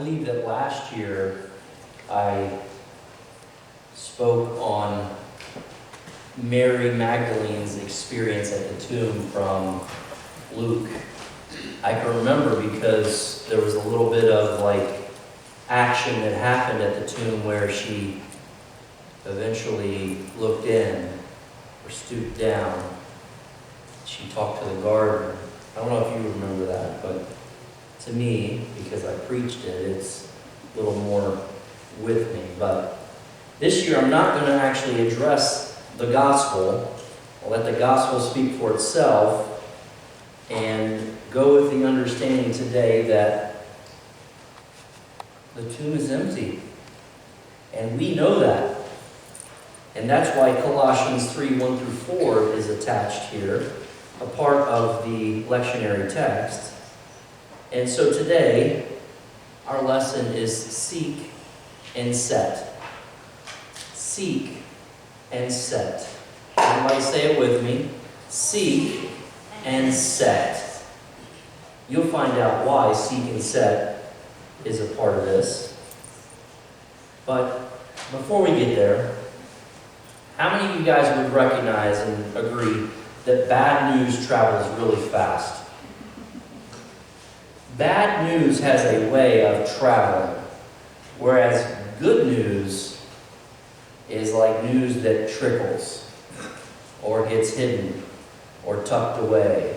believe that last year I spoke on Mary Magdalene's experience at the tomb from Luke. I can remember because there was a little bit of action that happened at the tomb where she eventually looked in or stooped down. She talked to the gardener. I don't know if you remember that, but to me, because I preached it, it's a little more with me. But this year I'm not going to actually address the gospel. I'll let the gospel speak for itself and go with the understanding today that the tomb is empty. And we know that. And that's why Colossians 3:1-4 is attached here, a part of the lectionary text. And so today, our lesson is seek and set. Seek and set. Everybody say it with me. Seek and set. You'll find out why seek and set is a part of this. But before we get there, how many of you guys would recognize and agree that bad news travels really fast? Bad news has a way of traveling, whereas good news is like news that trickles or gets hidden or tucked away.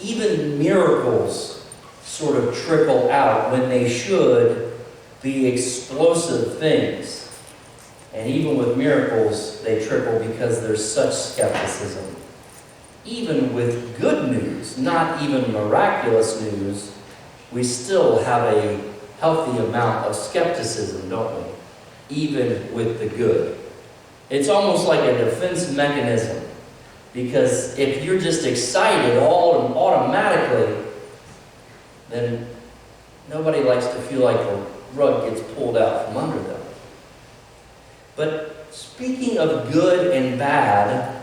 Even miracles sort of trickle out when they should be explosive things. And even with miracles, they trickle because there's such skepticism. Even with good news, not even miraculous news, we still have a healthy amount of skepticism, don't we? Even with the good. It's almost like a defense mechanism. Because if you're just excited automatically, then nobody likes to feel like the rug gets pulled out from under them. But speaking of good and bad,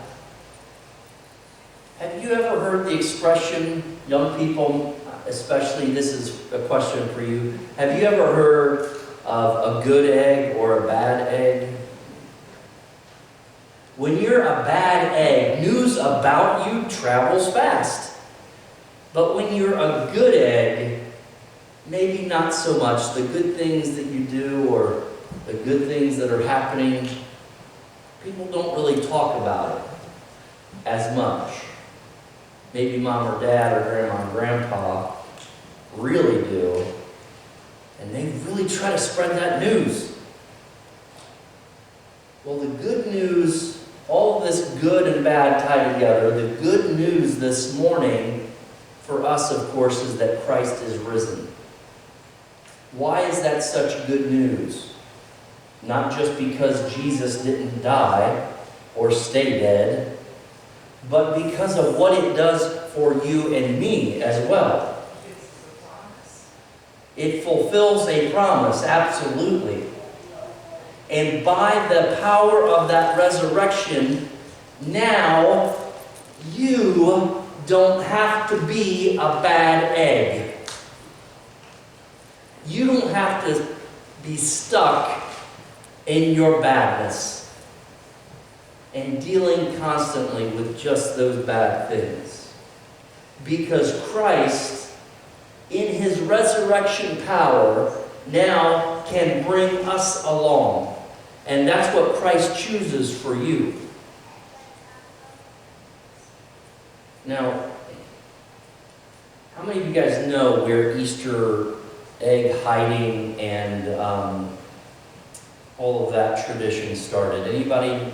have you ever heard the expression, young people, especially, this is a question for you, have you ever heard of a good egg or a bad egg? When you're a bad egg, news about you travels fast. But when you're a good egg, maybe not so much. The good things that you do or the good things that are happening, people don't really talk about it as much. Maybe mom or dad or grandma and grandpa really do. And they really try to spread that news. Well, the good news, all of this good and bad tied together, the good news this morning for us, of course, is that Christ is risen. Why is that such good news? Not just because Jesus didn't die or stay dead, but because of what it does for you and me as well. It fulfills a promise, absolutely. And by the power of that resurrection, now you don't have to be a bad egg. You don't have to be stuck in your badness and dealing constantly with just those bad things. Because Christ, in his resurrection power, now can bring us along. And that's what Christ chooses for you. Now, how many of you guys know where Easter egg hiding and all of that tradition started? Anybody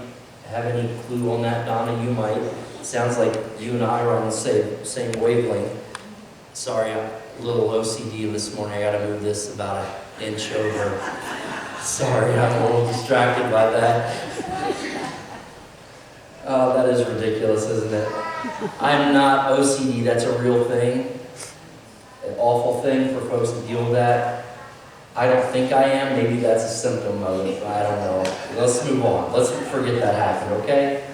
have any clue on that? Donna, you might. It sounds like you and I are on the same wavelength. Sorry, I'm a little OCD this morning. I got to move this about an inch over. Sorry, I'm a little distracted by that. Oh, that is ridiculous, isn't it? I'm not OCD. That's a real thing. An awful thing for folks to deal with that. I don't think I am. Maybe that's a symptom of it. I don't know. Let's move on. Let's forget that happened, okay?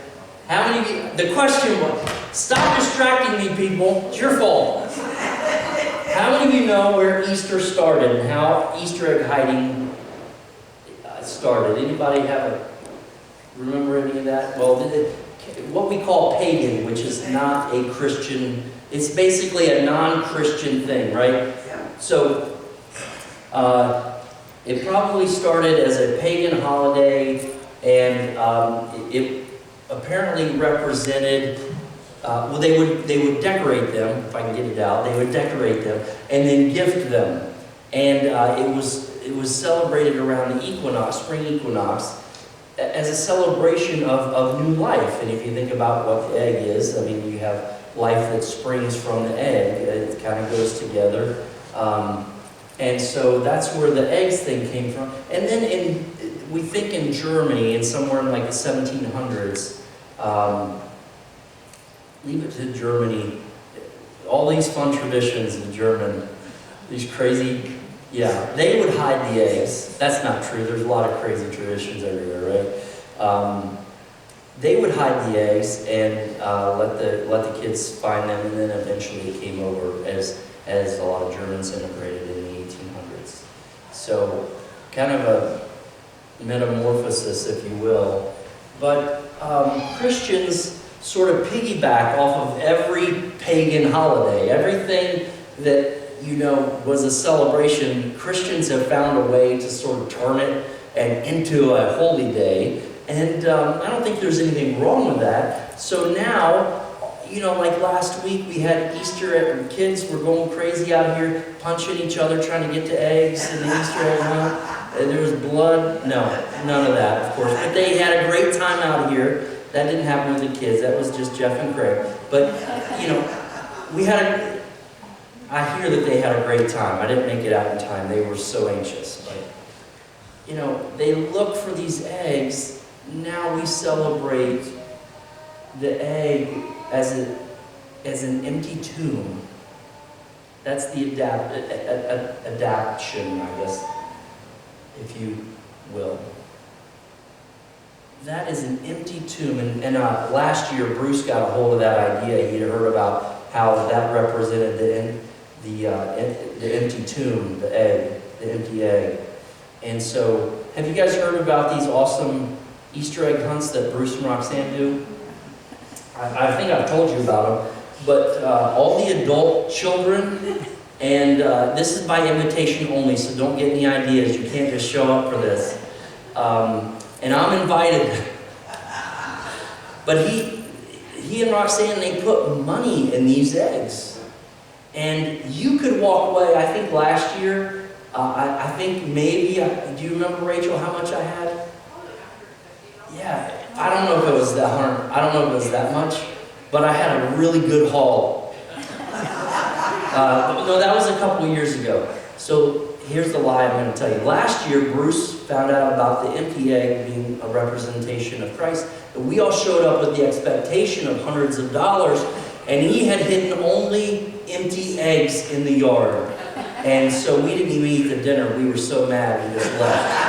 How many of you... The question was... Stop distracting me, people. It's your fault. How many of you know where Easter started and how Easter egg hiding started? Anybody remember any of that? Well, what we call pagan, which is not a Christian, it's basically a non-Christian thing, right? So, it probably started as a pagan holiday, and it apparently represented, well, they would decorate them, if I can get it out. They would decorate them and then gift them, and it was celebrated around the equinox, spring equinox, as a celebration of new life. And if you think about what the egg is, I mean, you have life that springs from the egg. It kind of goes together. And so that's where the eggs thing came from. And then we think in Germany, and somewhere in like the 1700s, leave it to Germany, all these fun traditions in German, these crazy, yeah, they would hide the eggs. That's not true. There's a lot of crazy traditions everywhere, right? They would hide the eggs and let the kids find them, and then eventually it came over as a lot of Germans immigrated in the 1800s. So kind of a metamorphosis, if you will. But Christians sort of piggyback off of every pagan holiday. Everything that, was a celebration, Christians have found a way to sort of turn it into a holy day. And I don't think there's anything wrong with that. So now, like last week we had Easter egg, kids were going crazy out here, punching each other, trying to get to eggs in the Easter egg hunt. There was blood. No, none of that, of course. But they had a great time out here. That didn't happen with the kids. That was just Jeff and Craig. But, I hear that they had a great time. I didn't make it out in time. They were so anxious. But, they look for these eggs. Now we celebrate the egg as an empty tomb. That's the adaptation, I guess, if you will. That is an empty tomb. And last year, Bruce got a hold of that idea. He'd heard about how that represented the empty tomb, the egg, the empty egg. And so, have you guys heard about these awesome Easter egg hunts that Bruce and Roxanne do? I think I've told you about them. But all the adult children, and this is by invitation only, so don't get any ideas. You can't just show up for this. And I'm invited. But he and Roxanne, they put money in these eggs. And you could walk away, I think last year, I think maybe, do you remember, Rachel, how much I had? Yeah, I don't know if it was that I don't know if it was that much, but I had a really good haul. No, that was a couple of years ago. So here's the lie I'm going to tell you. Last year, Bruce found out about the empty egg being a representation of Christ. And we all showed up with the expectation of hundreds of dollars, and he had hidden only empty eggs in the yard. And so we didn't even eat the dinner. We were so mad we just left.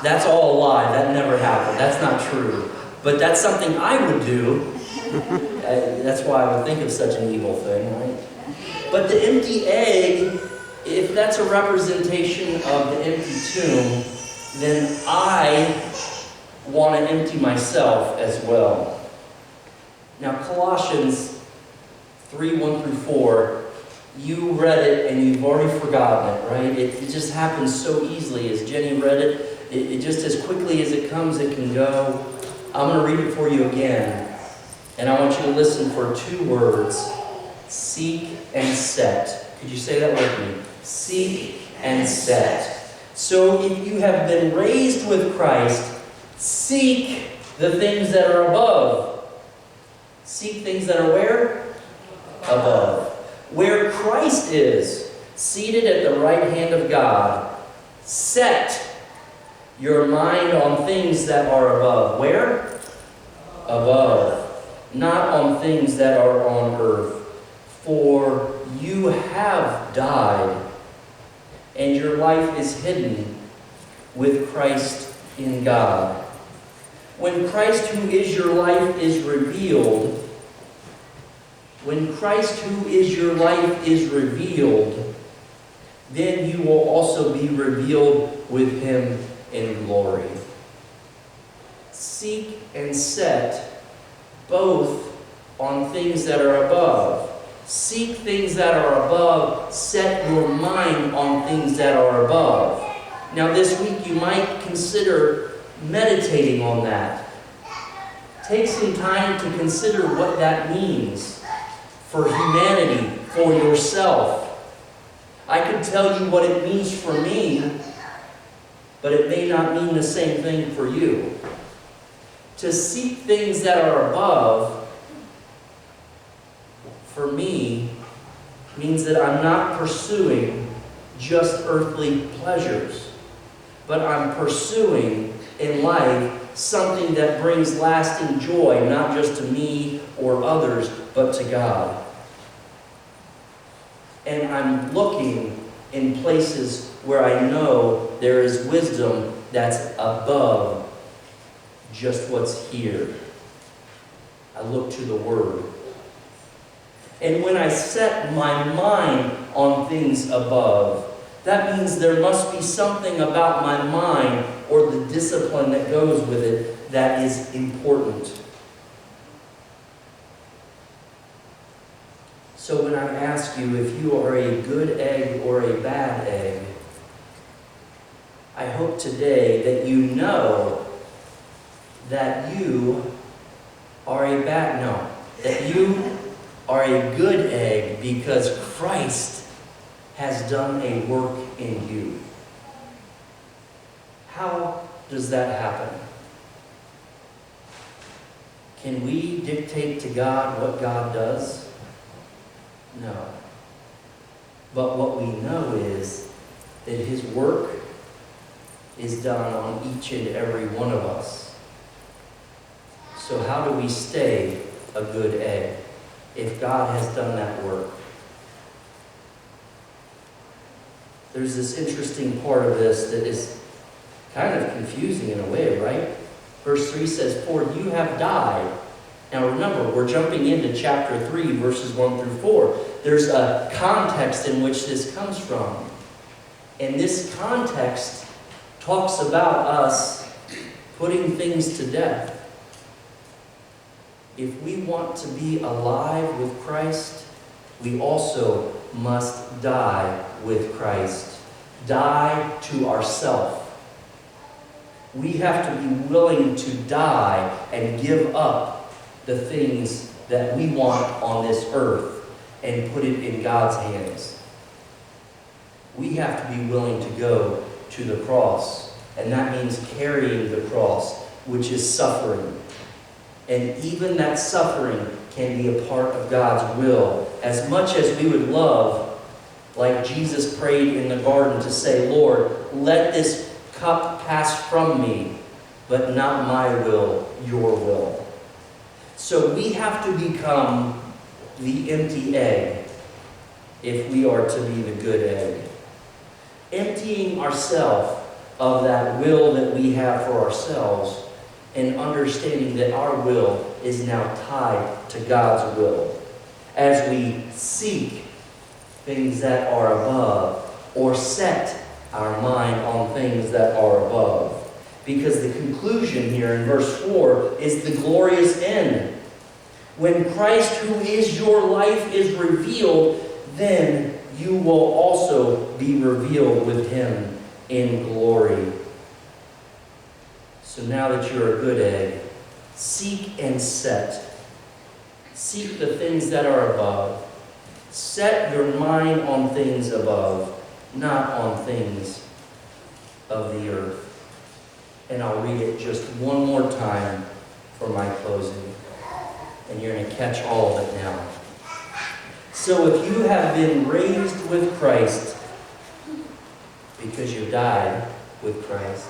That's all a lie. That never happened. That's not true. But that's something I would do. That's why I would think of such an evil thing, right? But the empty egg, if that's a representation of the empty tomb, then I want to empty myself as well. Now, Colossians 3:1-4, you read it and you've already forgotten it, right? It just happens so easily. As Jenny read it, it just as quickly as it comes, it can go. I'm going to read it for you again. And I want you to listen for two words: seek and set. Could you say that with me? Seek and set. So if you have been raised with Christ, seek the things that are above. Seek things that are where? Above. Where Christ is, seated at the right hand of God. Set your mind on things that are above. Where? Above. Not on things that are on earth. For you have died, and your life is hidden with Christ in God. When Christ, who is your life, is revealed, When Christ, who is your life, is revealed, then you will also be revealed with him in glory. Seek and set both on things that are above. Seek things that are above. Set your mind on things that are above. Now this week you might consider meditating on that. Take some time to consider what that means for humanity, for yourself. I could tell you what it means for me, but it may not mean the same thing for you. To seek things that are above, for me, means that I'm not pursuing just earthly pleasures, but I'm pursuing in life something that brings lasting joy, not just to me or others, but to God. And I'm looking in places where I know there is wisdom that's above just what's here. I look to the Word. And when I set my mind on things above, that means there must be something about my mind or the discipline that goes with it that is important. So when I ask you if you are a good egg or a bad egg, I hope today that you know that you are a good egg because Christ has done a work in you. How does that happen? Can we dictate to God what God does? No. But what we know is that his work is done on each and every one of us. So how do we stay a good egg if God has done that work? There's this interesting part of this that is kind of confusing in a way, right? Verse 3 says, "For you have died." Now remember, we're jumping into chapter 3, verses 1 through 4. There's a context in which this comes from. And this context talks about us putting things to death. If we want to be alive with Christ, we also must die with Christ. Die to ourself. We have to be willing to die and give up the things that we want on this earth and put it in God's hands. We have to be willing to go to the cross, and that means carrying the cross, which is suffering. And even that suffering can be a part of God's will. As much as we would love, like Jesus prayed in the garden, to say, "Lord, let this cup pass from me, but not my will, your will." So we have to become the empty egg if we are to be the good egg. Emptying ourselves of that will that we have for ourselves and understanding that our will is now tied to God's will. As we seek things that are above or set our mind on things that are above. Because the conclusion here in verse 4 is the glorious end. When Christ, who is your life, is revealed, then you will also be revealed with him in glory. So now that you're a good egg, seek and set. Seek the things that are above. Set your mind on things above, not on things of the earth. And I'll read it just one more time for my closing. And you're going to catch all of it now. "So if you have been raised with Christ," because you died with Christ,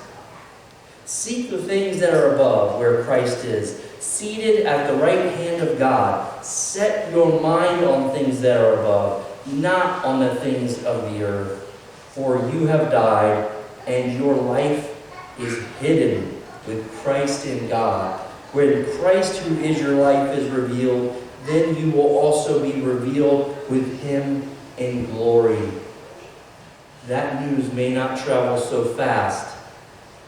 "seek the things that are above, where Christ is, seated at the right hand of God. Set your mind on things that are above, not on the things of the earth. For you have died, and your life is hidden with Christ in God. When Christ, who is your life, is revealed, then you will also be revealed with him in glory. That news may not travel so fast.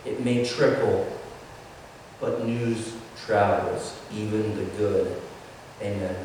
It may trickle, but news travels, even the good. Amen.